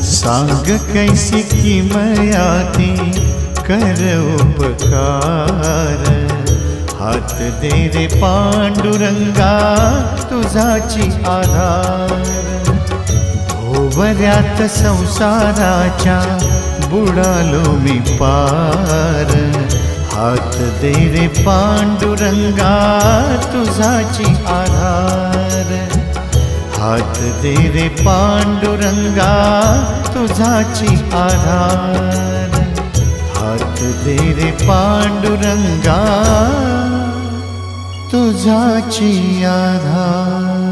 सांग कैसी किमयाती कर उपकार। हात दे रे पांडुरंगा तुझाची आधार। भोवऱ्यात संसाराच्या बुडालो मी पार। हात दे रे पांडुरंगा तुझाची आधार। हात दे रे पांडुरंगा तुझाची आधार। हात दे रे पांडुरंगा तुझाची आधार।